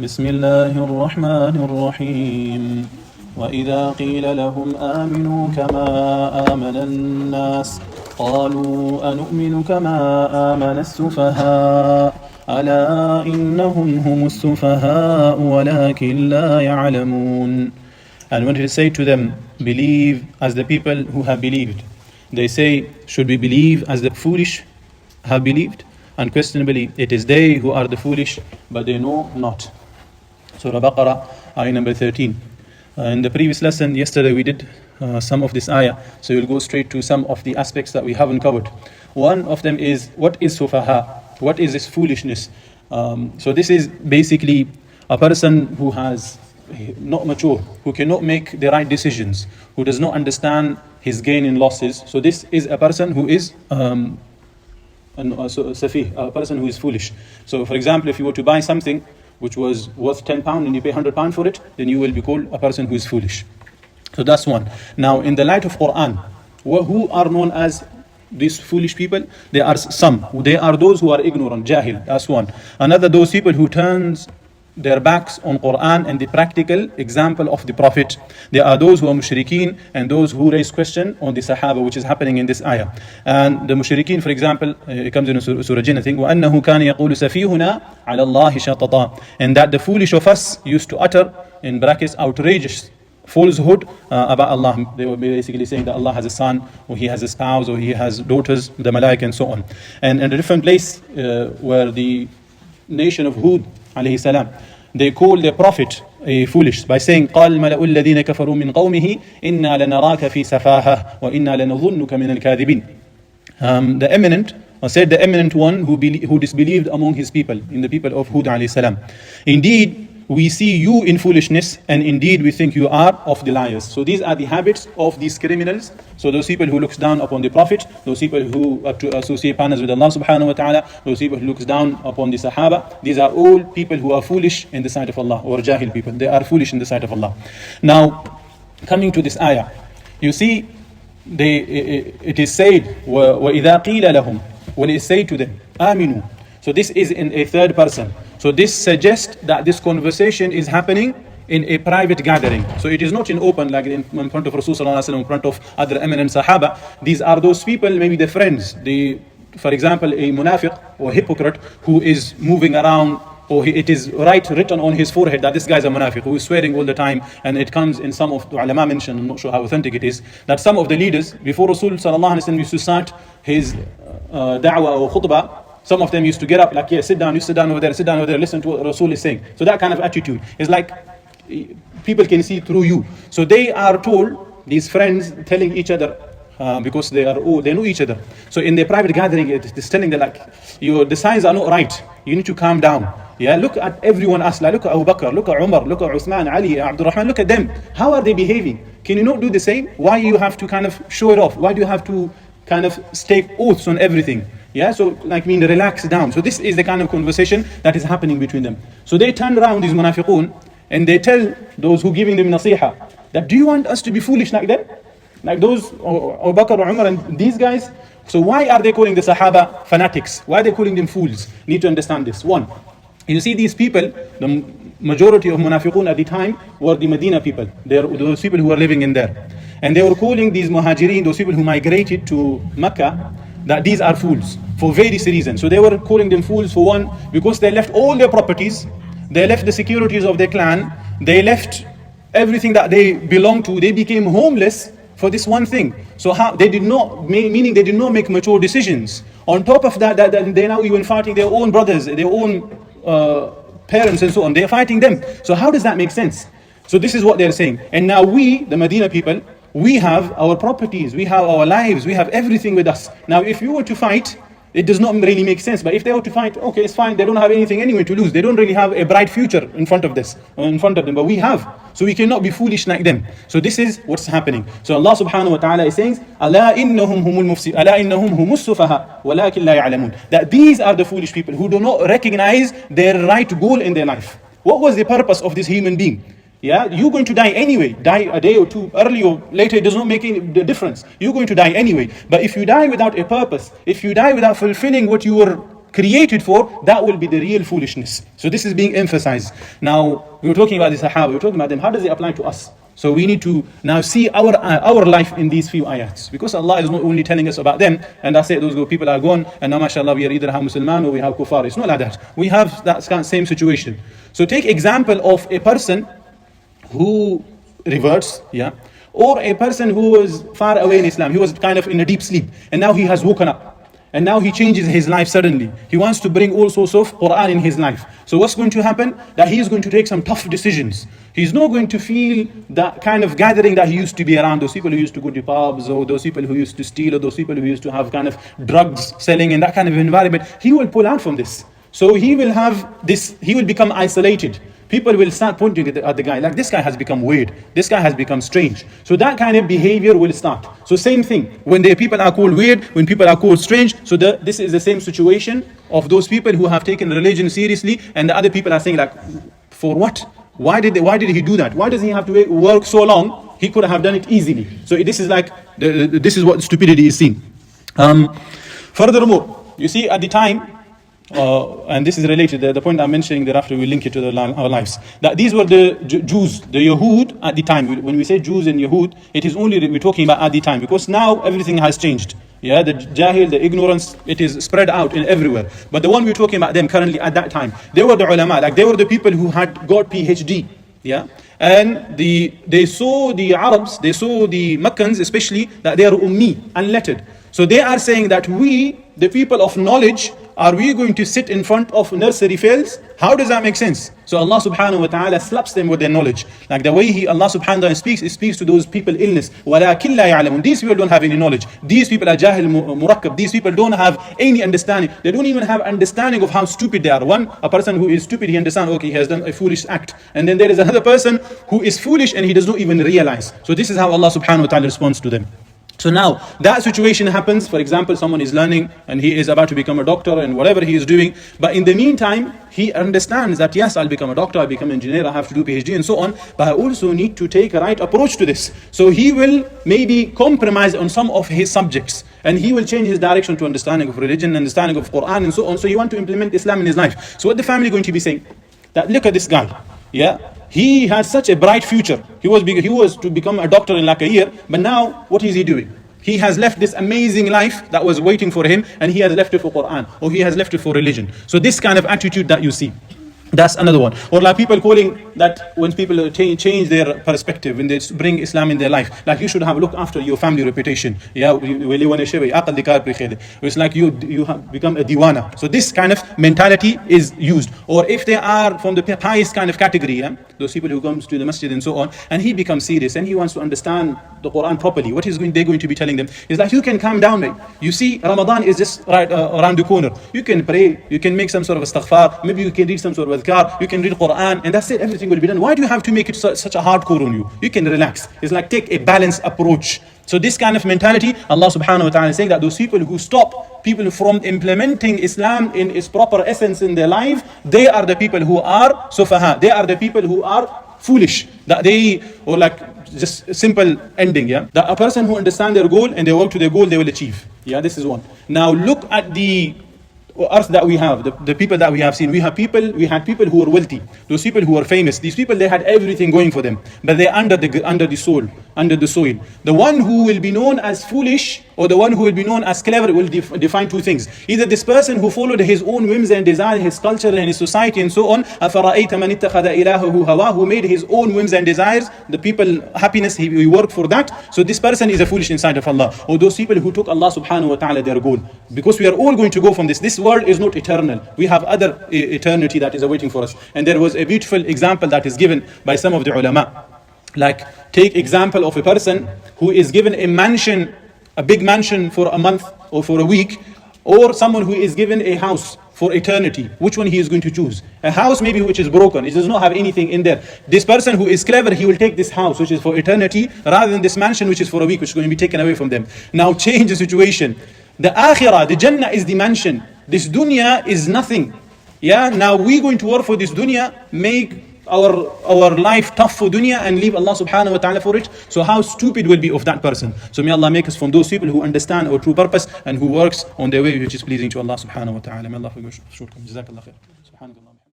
بسم الله الرحمن الرحيم وإذا قيل لهم آمنوا كما آمن الناس قالوا أنؤمن كما آمن السفهاء ألا إنهم هم السفهاء ولكن لا يعلمون. And when he say to them, believe as the people who have believed, they say, should we believe as the foolish have believed? Unquestionably, it is they who are the foolish, but they know not. Surah Al Baqarah, ayah number 13. In the previous lesson, yesterday we did some of this ayah, so we'll go straight to some of the aspects that we haven't covered. One of them is, what is sufaha? What is this foolishness? So this is basically a person who has not mature, who cannot make the right decisions, who does not understand his gain and losses. So this is a person who is safih, a person who is foolish. So for example, if you were to buy something which was worth £10 and you pay £100 for it, then you will be called a person who is foolish. So that's one. Now in the light of Quran, who are known as these foolish people? There are some. They are those who are ignorant, jahil. That's one. Another, those people who turns their backs on Quran and the practical example of the Prophet. There are those who are mushrikeen and those who raise question on the Sahaba, which is happening in this ayah. And the mushrikeen, for example, it comes in Surah Jinn, I think, وَأَنَّهُ كَانَ يَقُولُ سَفِيهُنَا عَلَى اللَّهِ شَطَطًا, and that the foolish of us used to utter, in brackets, outrageous falsehood about Allah. They were basically saying that Allah has a son, or He has a spouse, or He has daughters, the malaika, and so on. And in a different place where the nation of Hud, alayhi salam, they call their prophet foolish by saying, قال الملأ الذين كفروا من قومه إنا لنراك في سفاهة وإنا لنظنك من الكاذبين. The eminent, or said the eminent one who disbelieved among his people, in the people of Hud alayhi salam, indeed we see you in foolishness, and indeed we think you are of the liars. So these are the habits of these criminals. So those people who looks down upon the Prophet, those people who are to associate partners with Allah subhanahu wa ta'ala, those people who looks down upon the Sahaba, these are all people who are foolish in the sight of Allah, or jahil people. They are foolish in the sight of Allah. Now, coming to this ayah, you see, it is said, وَإِذَا قِيلَ لَهُمْ, when it is said to them, آمِنُوا. So this is in a third person. So this suggests that this conversation is happening in a private gathering. So it is not in open, like in front of Rasulullah, in front of other eminent Sahaba. These are those people, maybe their friends. For example, a munafiq or hypocrite who is moving around, or it is written on his forehead that this guy is a munafiq, who is swearing all the time. And it comes in some of the ulama mention, I'm not sure how authentic it is, that some of the leaders, before Rasulullah used to start his da'wah or khutbah, some of them used to get up like, yeah, sit down, you sit down over there, listen to what Rasul is saying. So that kind of attitude is like, people can see through you. So they are told, these friends telling each other, because they know each other. So in their private gathering, it's telling them like, the signs are not right. You need to calm down. Yeah, look at everyone else. Look at Abu Bakr, look at Umar, look at Uthman, Ali, Abdul Rahman. Look at them. How are they behaving? Can you not do the same? Why you have to kind of show it off? Why do you have to kind of stake oaths on everything? Yeah, so relax down. So this is the kind of conversation that is happening between them. So they turn around, these munafiqun, and they tell those who giving them nasiha that, do you want us to be foolish like them? Like those Abu Bakr or Umar and these guys? So why are they calling the Sahaba fanatics? Why are they calling them fools? Need to understand this. One, you see these people, the majority of munafiqun at the time were the Medina people. They are those people who were living in there. And they were calling these muhajirin, those people who migrated to Mecca, that these are fools for various reasons. So they were calling them fools for one, because they left all their properties, they left the securities of their clan, they left everything that they belonged to, they became homeless for this one thing. So they did not make mature decisions. On top of that, they're now even fighting their own brothers, their own parents and so on. They're fighting them. So how does that make sense? So this is what they're saying. And now we, the Medina people, we have our properties, we have our lives, we have everything with us. Now if you were to fight, it does not really make sense. But if they were to fight, okay, it's fine. They don't have anything anyway to lose. They don't really have a bright future in front of them. But we have. So we cannot be foolish like them. So this is what's happening. So Allah subhanahu wa ta'ala is saying, أَلَا إِنَّهُمْ هُمُ السُّفَهَاءُ وَلَكِنْ لَا يَعْلَمُونَ. That these are the foolish people who do not recognize their right goal in their life. What was the purpose of this human being? Yeah, you're going to die anyway. Die a day or two early or later, it does not make any difference. You're going to die anyway. But if you die without a purpose, if you die without fulfilling what you were created for, that will be the real foolishness. So this is being emphasized. Now, we were talking about the Sahaba, we were talking about them. How does it apply to us? So we need to now see our life in these few ayats. Because Allah is not only telling us about them, and that's it, those people are gone, and now mashallah we are either have Musliman or we have kuffar. It's not like that. We have that same situation. So take example of a person who reverts, yeah, or a person who was far away in Islam. He was kind of in a deep sleep, and now he has woken up. And now he changes his life suddenly. He wants to bring all sorts of Quran in his life. So what's going to happen? That he is going to take some tough decisions. He's not going to feel that kind of gathering that he used to be around. Those people who used to go to pubs, or those people who used to steal, or those people who used to have kind of drugs selling in that kind of environment. He will pull out from this. So he will have this, he will become isolated. People will start pointing at the guy, like this guy has become weird, this guy has become strange. So that kind of behavior will start. So same thing, when the people are called weird, when people are called strange, so this is the same situation of those people who have taken religion seriously, and the other people are saying like, for what? Why did he do that? Why does he have to work so long? He could have done it easily. So this is like, this is what stupidity is seen. Furthermore, you see at the time, and this is related, the point I'm mentioning thereafter we link it to our lives, that these were the Jews, the Yahud at the time. When we say Jews and Yahud, it is only we're talking about at the time, because now everything has changed. Yeah, the jahil, the ignorance, it is spread out in everywhere. But the one we're talking about them currently at that time, they were the ulama, like they were the people who had got PhD. Yeah, and they saw the Arabs, they saw the Meccans especially, that they are ummi, unlettered. So they are saying that we, the people of knowledge, are we going to sit in front of nursery fields? How does that make sense? So Allah subhanahu wa ta'ala slaps them with their knowledge. Like the way Allah subhanahu wa ta'ala speaks, He speaks to those people illness. وَلَكِنْ لَا يَعْلَمُونَ. These people don't have any knowledge. These people are jahil murakkab. These people don't have any understanding. They don't even have understanding of how stupid they are. A person who is stupid, he understands, okay, he has done a foolish act. And then there is another person who is foolish and he does not even realize. So this is how Allah subhanahu wa ta'ala responds to them. So now, that situation happens, for example, someone is learning and he is about to become a doctor and whatever he is doing, but in the meantime, he understands that yes, I'll become a doctor, I'll become an engineer, I have to do PhD and so on, but I also need to take a right approach to this. So he will maybe compromise on some of his subjects, and he will change his direction to understanding of religion, understanding of Quran and so on. So he wants to implement Islam in his life. So what the family going to be saying? That look at this guy, yeah? He had such a bright future. He was to become a doctor in like a year, but now what is he doing? He has left this amazing life that was waiting for him, and he has left it for Quran, or he has left it for religion. So this kind of attitude that you see, that's another one. Or like people calling that when people change their perspective, when they bring Islam in their life, like you should have a look after your family reputation. Yeah, it's like you have become a diwana. So this kind of mentality is used. Or if they are from the pious kind of category, yeah, those people who comes to the masjid and so on, and he becomes serious and he wants to understand the Quran properly, what is they're going to be telling them is like, you can calm down, mate. You see, Ramadan is just right around the corner. You can pray, you can make some sort of istighfar, maybe you can read some sort of adhkar, you can read Quran, and that's it, everything will be done. Why do you have to make it such a hardcore on you? You can relax. It's like take a balanced approach. So this kind of mentality, Allah subhanahu wa ta'ala is saying that those people who stop people from implementing Islam in its proper essence in their life, they are the people who are sufaha. They are the people who are foolish. That they, or like just simple ending, yeah. That a person who understands their goal and they work to their goal, they will achieve. Yeah, this is one. Now look at the earth that we have, the people that we have seen. We had people who were wealthy, those people who were famous. These people, they had everything going for them, but they're under the soil. The one who will be known as foolish or the one who will be known as clever will define two things. Either this person who followed his own whims and desires, his culture and his society and so on, أَفَرَأَيْتَ مَنِ اتَّخَذَ إِلَهَهُ هَوَاهُ, who made his own whims and desires, the people happiness, he worked for that. So this person is a foolish inside of Allah. Or those people who took Allah subhanahu wa ta'ala their goal. Because we are all going to go from this. This world is not eternal. We have other eternity that is awaiting for us. And there was a beautiful example that is given by some of the ulama. Like, take example of a person who is given a mansion, a big mansion for a month or for a week, or someone who is given a house for eternity. Which one he is going to choose? A house maybe which is broken, it does not have anything in there. This person who is clever, he will take this house which is for eternity, rather than this mansion which is for a week, which is going to be taken away from them. Now change the situation. The akhirah, the Jannah is the mansion. This dunya is nothing. Yeah, now we're going to work for this dunya, make our life tough for dunya and leave Allah subhanahu wa ta'ala for it. So how stupid will be of that person. So may Allah make us from those people who understand our true purpose and who works on their way which is pleasing to Allah subhanahu wa ta'ala. May Allah forgive us shortcomings. Jazakallah khair. Subhanallah.